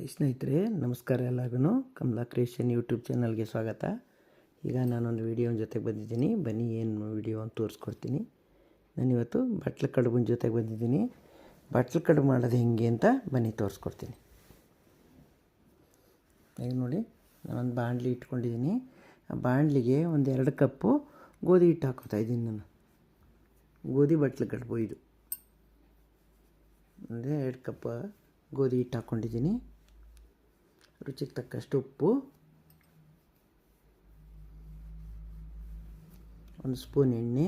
ಸ್ನೇಹಿತರೆ ನಮಸ್ಕಾರ. ಎಲ್ಲರಿಗೂ ಕಮಲಾ ಕ್ರಿಯೇಷನ್ ಯೂಟ್ಯೂಬ್ ಚಾನಲ್ಗೆ ಸ್ವಾಗತ. ಈಗ ನಾನೊಂದು ವಿಡಿಯೋ ಜೊತೆಗೆ ಬಂದಿದ್ದೀನಿ. ಬನ್ನಿ ಏನು ವಿಡಿಯೋ ಅಂತ ತೋರಿಸ್ಕೊಡ್ತೀನಿ. ನಾನಿವತ್ತು ಬಟ್ಲು ಕಡುಬಿನ ಜೊತೆಗೆ ಬಂದಿದ್ದೀನಿ. ಬಟ್ಲು ಕಡುಬು ಮಾಡೋದು ಹೆಂಗೆ ಅಂತ ಬನ್ನಿ ತೋರಿಸ್ಕೊಡ್ತೀನಿ. ಈಗ ನೋಡಿ, ನಾನೊಂದು ಬಾಣಲಿ ಇಟ್ಕೊಂಡಿದ್ದೀನಿ. ಆ ಬಾಣಲಿಗೆ ಒಂದು 2 ಕಪ್ಪು ಗೋಧಿ ಹಿಟ್ಟು ಹಾಕೋತಾಯಿದ್ದೀನಿ. ನಾನು ಗೋಧಿ ಬಟ್ಲು ಕಡುಬು ಇದು ಅಂದರೆ 2 ಕಪ್ ಗೋಧಿ ಹಿಟ್ಟು ಹಾಕ್ಕೊಂಡಿದ್ದೀನಿ. ರುಚಿಗೆ ತಕ್ಕಷ್ಟು ಉಪ್ಪು, 1 ಸ್ಪೂನ್ ಎಣ್ಣೆ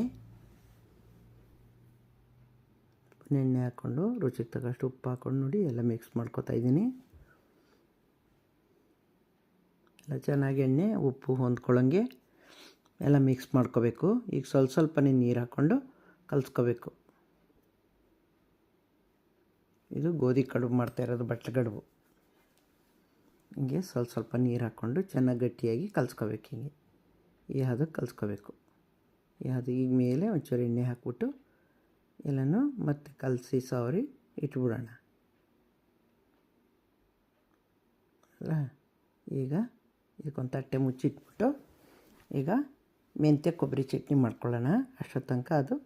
ಹಾಕ್ಕೊಂಡು ರುಚಿಗೆ ತಕ್ಕಷ್ಟು ಉಪ್ಪು ಹಾಕ್ಕೊಂಡು ನೋಡಿ ಎಲ್ಲ ಮಿಕ್ಸ್ ಮಾಡ್ಕೊತಾ ಇದ್ದೀನಿ. ಎಲ್ಲ ಚೆನ್ನಾಗಿ ಎಣ್ಣೆ ಉಪ್ಪು ಹೊಂದ್ಕೊಳ್ಳೋಂಗೆ ಎಲ್ಲ ಮಿಕ್ಸ್ ಮಾಡ್ಕೋಬೇಕು. ಈಗ ಸ್ವಲ್ಪನೇ ನೀರು ಹಾಕ್ಕೊಂಡು ಕಲಿಸ್ಕೋಬೇಕು. ಇದು ಗೋಧಿ ಕಡುಬು ಮಾಡ್ತಾಯಿರೋದು, ಬಟ್ಲು ಕಡುಬು. ಹಿಂಗೆ ಸ್ವಲ್ಪ ನೀರು ಹಾಕ್ಕೊಂಡು ಚೆನ್ನಾಗಿ ಗಟ್ಟಿಯಾಗಿ ಕಲಿಸ್ಕೋಬೇಕು. ಹಿಂಗೆ ಈ ಹದಕ್ಕೆ ಕಲಿಸ್ಕೋಬೇಕು. ಈ ಹದ ಈಗ ಮೇಲೆ ಒಂಚೂರು ಎಣ್ಣೆ ಹಾಕ್ಬಿಟ್ಟು ಎಲ್ಲನೂ ಮತ್ತೆ ಕಲಸಿ ಸವರಿ ಇಟ್ಬಿಡೋಣ. ಅಲ್ಲ, ಈಗ ಇದಕ್ಕೊಂದು ತಟ್ಟೆ ಮುಚ್ಚಿಟ್ಬಿಟ್ಟು ಈಗ ಮೆಂತ್ಯ ಕೊಬ್ಬರಿ ಚಟ್ನಿ ಮಾಡ್ಕೊಳ್ಳೋಣ. ಅಷ್ಟೊತ್ತು ತನಕ ಅದು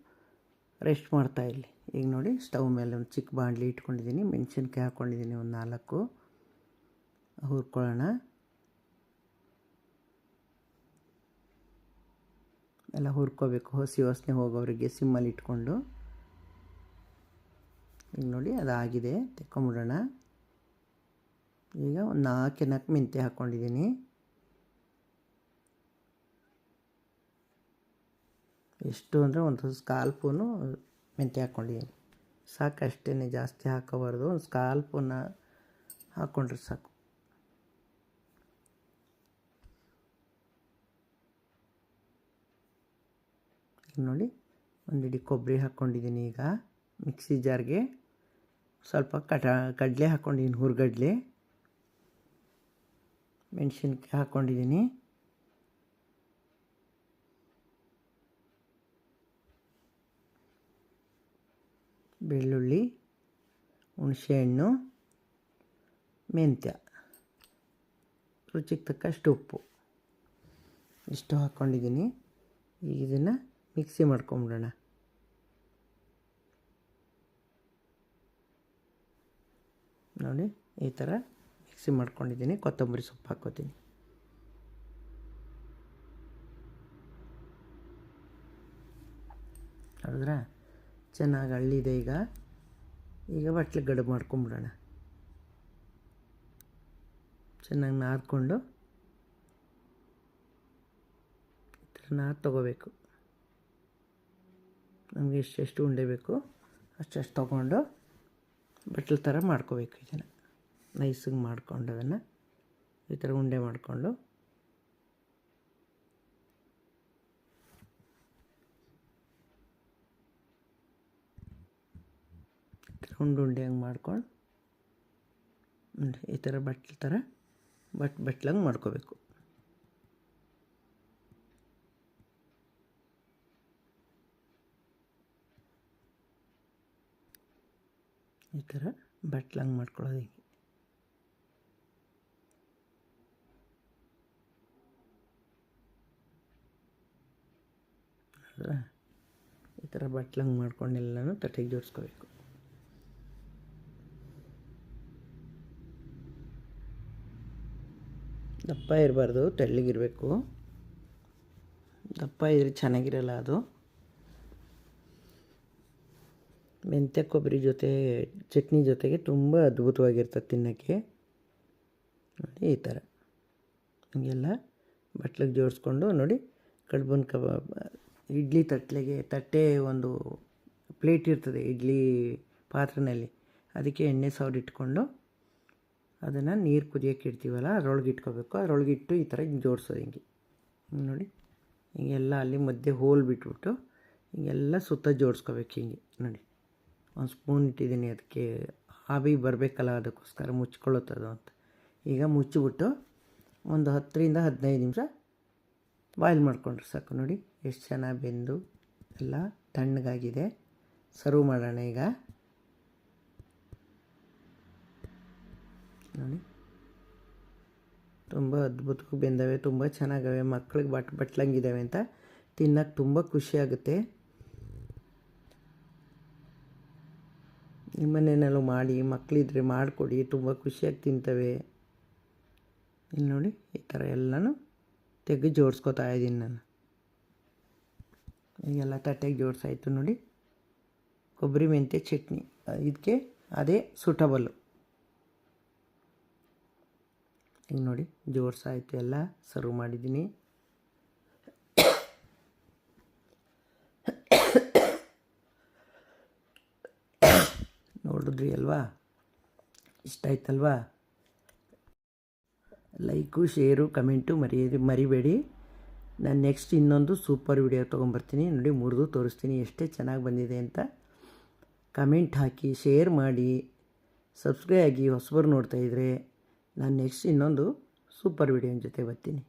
ರೆಸ್ಟ್ ಮಾಡ್ತಾ ಇರಲಿ. ಈಗ ನೋಡಿ, ಸ್ಟವ್ ಮೇಲೆ ಒಂದು ಚಿಕ್ಕ ಬಾಣಲಿ ಇಟ್ಕೊಂಡಿದ್ದೀನಿ. ಮೆಣಸಿನ್ಕಾಯಿ ಹಾಕ್ಕೊಂಡಿದ್ದೀನಿ, ಒಂದು 4 ಹುರ್ಕೊಳ್ಳೋಣ. ಎಲ್ಲ ಹುರ್ಕೋಬೇಕು, ಹಸಿ ವಾಸನೆ ಹೋಗೋವರೆಗೆ ಸಿಮ್ಮಲ್ಲಿ ಇಟ್ಕೊಂಡು. ಈಗ ನೋಡಿ ಅದಾಗಿದೆ, ತೆಕ್ಕೊಂಬಿಡೋಣ. ಈಗ ಒಂದು 4 ಮೆಂತ್ಯ ಹಾಕ್ಕೊಂಡಿದ್ದೀನಿ. ಎಷ್ಟು ಅಂದರೆ ಒಂದು 1/4 ಸ್ಪೂನು ಮೆಂತ್ಯ ಹಾಕ್ಕೊಂಡಿದ್ದೀನಿ. ಸಾಕು, ಅಷ್ಟೇ, ಜಾಸ್ತಿ ಹಾಕೋಬಾರ್ದು. ಒಂದು 1/4 ಸ್ಪೂನ್ ಹಾಕ್ಕೊಂಡ್ರೆ ಸಾಕು. ನೋಡಿ, ಒಂದು ಇಡೀ ಕೊಬ್ಬರಿ ಹಾಕ್ಕೊಂಡಿದ್ದೀನಿ. ಈಗ ಮಿಕ್ಸಿ ಜಾರ್ಗೆ ಸ್ವಲ್ಪ ಕಡಲೆ ಹಾಕ್ಕೊಂಡಿದ್ದೀನಿ, ಹುರ್ಗಡ್ಲೆ, ಮೆಣಸಿನ್ಕಾಯಿ ಹಾಕ್ಕೊಂಡಿದ್ದೀನಿ, ಬೆಳ್ಳುಳ್ಳಿ, ಹುಣಸೆಹಣ್ಣು, ಮೆಂತ್ಯ, ರುಚಿಗೆ ತಕ್ಕಷ್ಟು ಉಪ್ಪು, ಇಷ್ಟು ಹಾಕ್ಕೊಂಡಿದ್ದೀನಿ. ಈಗ ಇದನ್ನು ಮಿಕ್ಸಿ ಮಾಡ್ಕೊಂಬಿಡೋಣ. ನೋಡಿ, ಈ ಥರ ಮಿಕ್ಸಿ ಮಾಡ್ಕೊಂಡಿದ್ದೀನಿ. ಕೊತ್ತಂಬರಿ ಸೊಪ್ಪು ಹಾಕ್ಕೋತೀನಿ. ನೋಡಿದ್ರಾ, ಚೆನ್ನಾಗಿ ಹಳ್ಳಿದೆ. ಈಗ ಬಟ್ಲಿಗೆ ಗಡುಬು ಮಾಡ್ಕೊಂಬಿಡೋಣ. ಚೆನ್ನಾಗಿ ನಾದ್ಕೊಂಡು ಈ ಥರ ನಾದಿ ತೊಗೋಬೇಕು. ನಮಗೆ ಎಷ್ಟೆಷ್ಟು ಉಂಡೆ ಬೇಕು ಅಷ್ಟು ತೊಗೊಂಡು ಬಟ್ಲು ಥರ ಮಾಡ್ಕೋಬೇಕು. ಇದನ್ನು ನೈಸಿಗೆ ಮಾಡ್ಕೊಂಡು ಅದನ್ನು ಈ ಥರ ಉಂಡೆ ಮಾಡಿಕೊಂಡು ಉಂಡೆ ಹಂಗೆ ಮಾಡ್ಕೊಂಡು ಈ ಥರ ಬಟ್ಲು ಥರ ಬಟ್ಲಂಗೆ ಮಾಡ್ಕೋಬೇಕು. ಈ ಥರ ಬಟ್ಲಂಗೆ ಮಾಡ್ಕೊಳ್ಳೋದು ಹಿಂಗೆ. ಈ ಥರ ಬಟ್ಲಂಗೆ ಮಾಡ್ಕೊಂಡು ಎಲ್ಲನೂ ತಟ್ಟೆಗೆ ಜೋಡಿಸ್ಕೋಬೇಕು. ದಪ್ಪ ಇರಬಾರ್ದು, ತೆಳ್ಳಗಿರಬೇಕು. ದಪ್ಪ ಇದ್ರೆ ಚೆನ್ನಾಗಿರಲ್ಲ ಅದು. ಮೆಂತ್ಯ ಕೊಬ್ಬರಿ ಜೊತೆ ಚಟ್ನಿ ಜೊತೆಗೆ ತುಂಬ ಅದ್ಭುತವಾಗಿರ್ತದೆ ತಿನ್ನೋಕ್ಕೆ. ನೋಡಿ, ಈ ಥರ ಹೀಗೆಲ್ಲ ಬಟ್ಲಿಗೆ ಜೋಡಿಸ್ಕೊಂಡು ನೋಡಿ, ಕಡುಬನ ಇಡ್ಲಿ ತಟ್ಟೆ ಒಂದು ಪ್ಲೇಟ್ ಇರ್ತದೆ ಇಡ್ಲಿ ಪಾತ್ರೆಯಲ್ಲಿ, ಅದಕ್ಕೆ ಎಣ್ಣೆ ಸವರಿಟ್ಕೊಂಡು ಅದನ್ನು ನೀರು ಕುದಿಯೋಕ್ಕೆ ಇಡ್ತೀವಲ್ಲ, ಅದರೊಳಗೆ ಇಟ್ಕೋಬೇಕು. ಅದರೊಳಗೆ ಇಟ್ಟು ಈ ಥರ ಹಿಂಗೆ ಜೋಡಿಸೋದು. ಹಿಂಗೆ ನೋಡಿ, ಹಿಂಗೆಲ್ಲ ಅಲ್ಲಿ ಮಧ್ಯೆ ಹೋಲ್ ಬಿಟ್ಬಿಟ್ಟು ಹಿಂಗೆಲ್ಲ ಸುತ್ತ ಜೋಡಿಸ್ಕೋಬೇಕು. ಹಿಂಗೆ ನೋಡಿ, 1 ಸ್ಪೂನ್ ಇಟ್ಟಿದ್ದೀನಿ. ಅದಕ್ಕೆ ಆವಿ ಬರಬೇಕಲ್ಲ, ಅದಕ್ಕೋಸ್ಕರ ಮುಚ್ಕೊಳ್ಳುತ್ತದು ಅಂತ. ಈಗ ಮುಚ್ಚಿಬಿಟ್ಟು ಒಂದು 10ರಿಂದ 15 ನಿಮಿಷ ಬಾಯ್ಲ್ ಮಾಡಿಕೊಂಡ್ರೆ ಸಾಕು. ನೋಡಿ ಎಷ್ಟು ಚೆನ್ನಾಗಿ ಬೆಂದು ಎಲ್ಲ ತಣ್ಣಗಾಗಿದೆ. ಸರ್ವ್ ಮಾಡೋಣ ಈಗ. ನೋಡಿ. ತುಂಬ ಅದ್ಭುತವಾಗಿ ಬೆಂದವೆ, ತುಂಬ ಚೆನ್ನಾಗವೆ, ಮಕ್ಳಿಗೆ ಬಟ್ಲಂಗಿದ್ದಾವೆ ಅಂತ ತಿನ್ನೋಕ್ಕೆ ತುಂಬ ಖುಷಿಯಾಗುತ್ತೆ. ನಿಮ್ಮನೇನಲ್ಲೂ ಮಾಡಿ, ಮಕ್ಕಳಿದ್ರೆ ಮಾಡಿಕೊಡಿ, ತುಂಬ ಖುಷಿಯಾಗಿ ತಿಂತವೆ. ಇಲ್ಲಿ ನೋಡಿ ಈ ಥರ ಎಲ್ಲನೂ ತೆಗೆದು ಜೋಡಿಸ್ಕೊತಾ ಇದ್ದೀನಿ ನಾನು. ಈಗೆಲ್ಲ ತಟ್ಟೆಗೆ ಜೋಡಿಸಾಯ್ತು ನೋಡಿ. ಕೊಬ್ಬರಿ ಮೆಂತ್ಯ ಚಟ್ನಿ ಇದಕ್ಕೆ ಅದೇ ಸೂಟಬಲ್ಲು. ಈಗ ನೋಡಿ ಜೋಡಿಸಾಯ್ತು, ಎಲ್ಲ ಸರ್ವ್ ಮಾಡಿದ್ದೀನಿ. ನೋಡಿದ್ರಿ ಅಲ್ವಾ, ಇಷ್ಟ ಆಯ್ತಲ್ವಾ? ಲೈಕು, ಶೇರು, ಕಮೆಂಟು ಮರಿಬೇಡಿ. ನಾನು ನೆಕ್ಸ್ಟ್ ಇನ್ನೊಂದು ಸೂಪರ್ ವಿಡಿಯೋ ತೊಗೊಂಬರ್ತೀನಿ ನೋಡಿ, ಮುರಿದು ತೋರಿಸ್ತೀನಿ ಎಷ್ಟೇ ಚೆನ್ನಾಗಿ ಬಂದಿದೆ ಅಂತ. ಕಮೆಂಟ್ ಹಾಕಿ, ಶೇರ್ ಮಾಡಿ, ಸಬ್ಸ್ಕ್ರೈಬ್ ಆಗಿ. ಹೊಸಬರು ನೋಡ್ತಾಯಿದ್ರೆ ನಾನು ನೆಕ್ಸ್ಟ್ ಇನ್ನೊಂದು ಸೂಪರ್ ವಿಡಿಯೋನ ಜೊತೆ ಬರ್ತೀನಿ.